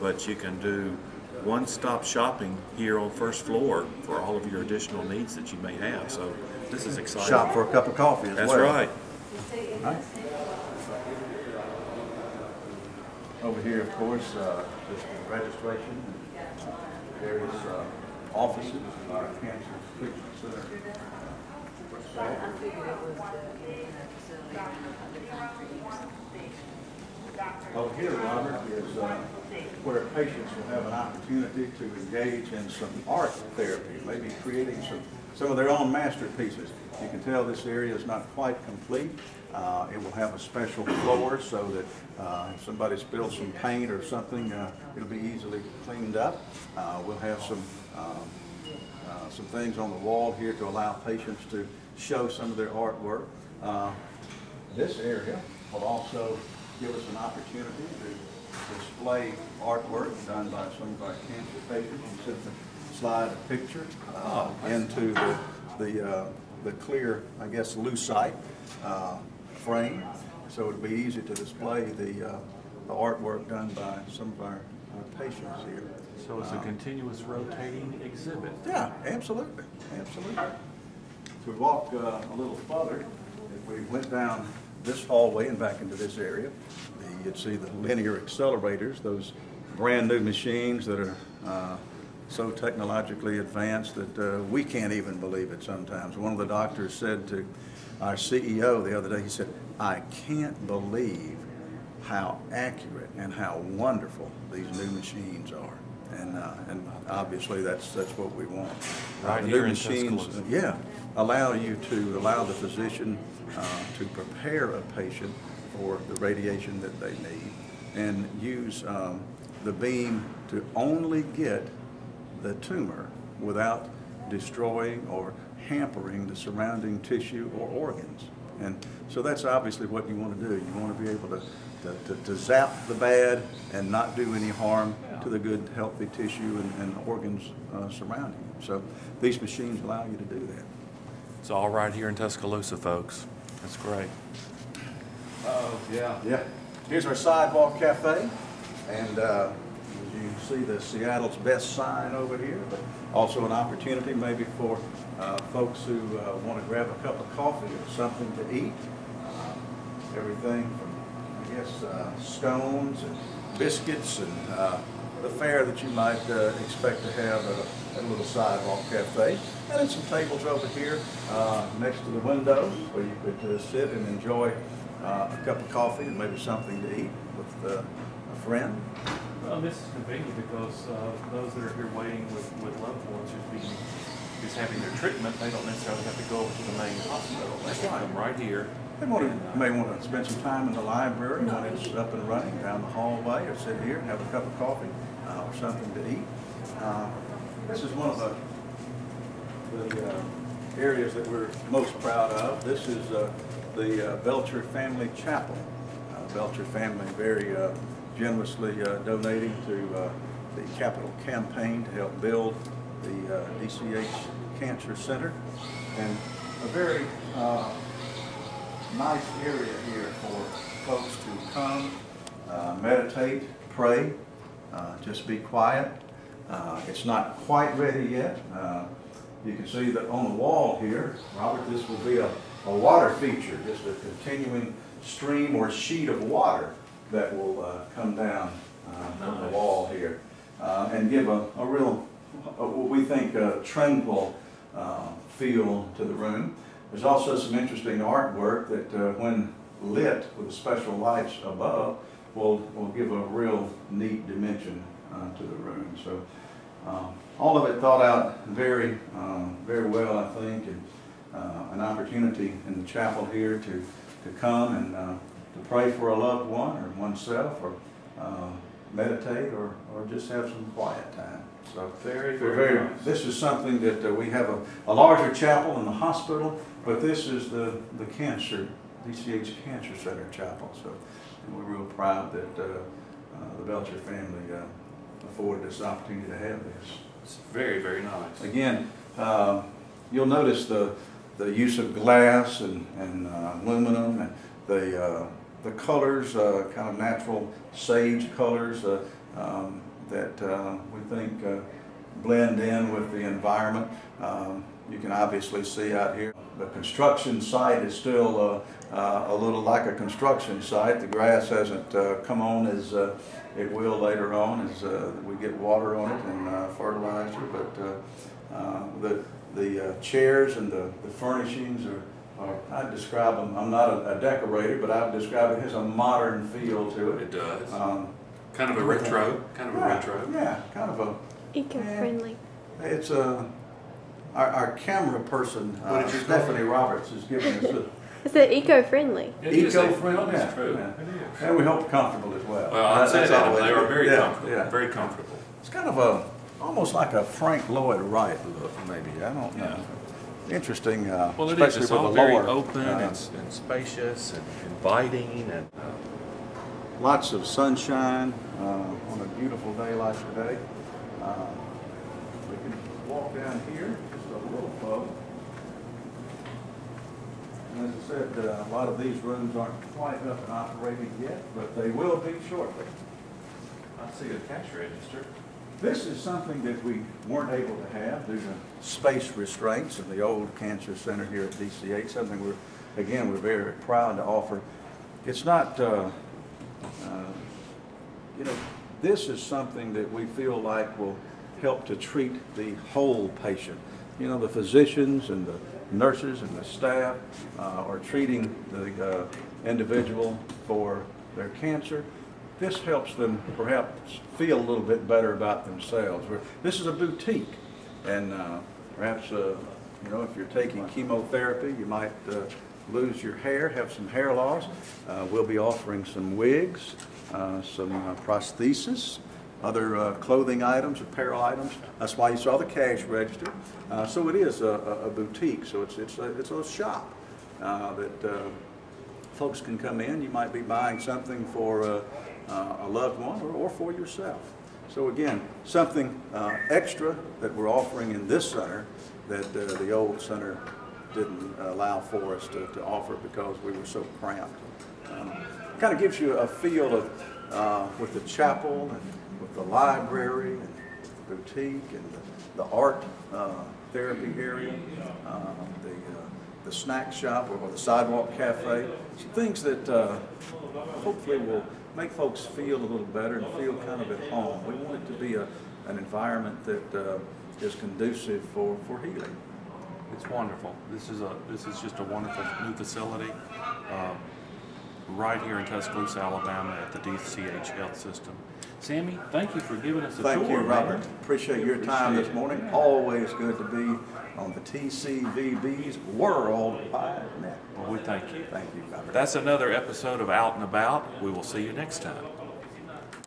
but you can do one-stop shopping here on first floor for all of your additional needs that you may have. So this is exciting. Shop for a cup of coffee as well. That's right. Right. Over here, of course, just the registration, various offices of our Cancer Center. I figured it was the Over here, Robert, is where patients will have an opportunity to engage in some art therapy, maybe creating some of their own masterpieces. You can tell this area is not quite complete. It will have a special floor so that if somebody spills some paint or something, it'll be easily cleaned up. We'll have some things on the wall here to allow patients to show some of their artwork. This area will also give us an opportunity to display artwork done by some of our cancer patients. You simply slide a picture into the clear, I guess, lucite frame, so it'll be easy to display the artwork done by some of our patients here. So it's a continuous rotating exhibit. Yeah, absolutely, absolutely. So we walk a little further. If we went down this hallway and back into this area, you'd see the linear accelerators, those brand new machines that are so technologically advanced that we can't even believe it sometimes. One of the doctors said to our CEO the other day, he said, "I can't believe how accurate and how wonderful these new machines are." And obviously that's what we want. Right the here new in machines, Tuscaloosa. yeah, allow the physician to prepare a patient for the radiation that they need, and use the beam to only get the tumor without destroying or hampering the surrounding tissue or organs. And so that's obviously what you want to do. You want to be able to zap the bad and not do any harm to the good, healthy tissue and organs surrounding you. So these machines allow you to do that. It's all right here in Tuscaloosa, folks. That's great. Yeah. Yeah. Here's our sidewalk cafe, and as you see the Seattle's Best sign over here, but also an opportunity maybe for folks who want to grab a cup of coffee or something to eat. Everything from, I guess, scones and biscuits and the fare that you might expect to have at a little sidewalk cafe. And then some tables over here next to the window where you could sit and enjoy a cup of coffee and maybe something to eat with a friend. Well, this is convenient because those that are here waiting with loved ones who's having their treatment, they don't necessarily have to go over to the main hospital. They can come right here. They may want to spend some time in the library when it's up and running, down the hallway, or sit here and have a cup of coffee or something to eat. This is one of the areas that we're most proud of. This is the Belcher Family Chapel. Belcher family very generously donating to the capital campaign to help build the DCH Cancer Center, and a very nice area here for folks to come, meditate, pray, just be quiet. It's not quite ready yet. You can see that on the wall here, Robert, this will be a water feature, just a continuing stream or sheet of water that will come down from the wall here and give a real, what we think, tranquil feel to the room. There's also some interesting artwork that when lit with the special lights above will give a real neat dimension to the room. So all of it thought out very well, I think, and an opportunity in the chapel here to come and to pray for a loved one or oneself, or meditate, or just have some quiet time. So very nice. This is something that we have a larger chapel in the hospital, but this is the DCH Cancer Center chapel. So we're real proud that the Belcher family afforded us the opportunity to have this. It's very nice. Again, you'll notice the use of glass and aluminum, and the colors, kind of natural sage colors. that we think blend in with the environment. You can obviously see out here the construction site is still a little like a construction site. The grass hasn't come on as it will later on as we get water on it and fertilizer. But the chairs and the furnishings are, I'd describe them, I'm not a decorator, but I'd describe it as a modern feel to it. It does. Kind of a retro. Yeah, kind of a eco-friendly. It's our camera person, Stephanie Roberts, is giving us Is it eco-friendly? eco-friendly. That's true. Yeah. And we hope comfortable as well. Well, I'd say that they are very comfortable. Yeah. Very comfortable. It's kind of almost like a Frank Lloyd Wright look, maybe. I don't know. Interesting, Well, it is. especially It's with all the very lower. open and spacious and inviting and. Lots of sunshine on a beautiful day like today. We can walk down here just a little close. And as I said, a lot of these rooms aren't quite up and operating yet, but they will be shortly. I see a cash register. This is something that we weren't able to have due to space restraints in the old cancer center here at DCH, something we're very proud to offer. It's not, this is something that we feel like will help to treat the whole patient. The physicians and the nurses and the staff are treating the individual for their cancer. This helps them perhaps feel a little bit better about themselves. This is a boutique, and perhaps if you're taking chemotherapy, you might lose your hair, have some hair loss. We'll be offering some wigs, some prosthesis, other clothing items, apparel items. That's why you saw the cash register. So it is a boutique. So it's a shop that folks can come in. You might be buying something for a loved one or for yourself. So again, something extra that we're offering in this center that the old center didn't allow for us to offer because we were so cramped. Kind of gives you a feel of with the chapel and with the library and the boutique and the art therapy area, the snack shop or the sidewalk cafe, some things that hopefully will make folks feel a little better and feel kind of at home. We want it to be an environment that is conducive for healing. It's wonderful. This is just a wonderful new facility right here in Tuscaloosa, Alabama at the DCH Health System. Sammy, thank you for giving us a tour. Thank you, Robert. Man. Appreciate your time this morning. Always good to be on the TCVB's Worldwide Net. Well, we thank you. Thank you, Robert. That's another episode of Out and About. We will see you next time.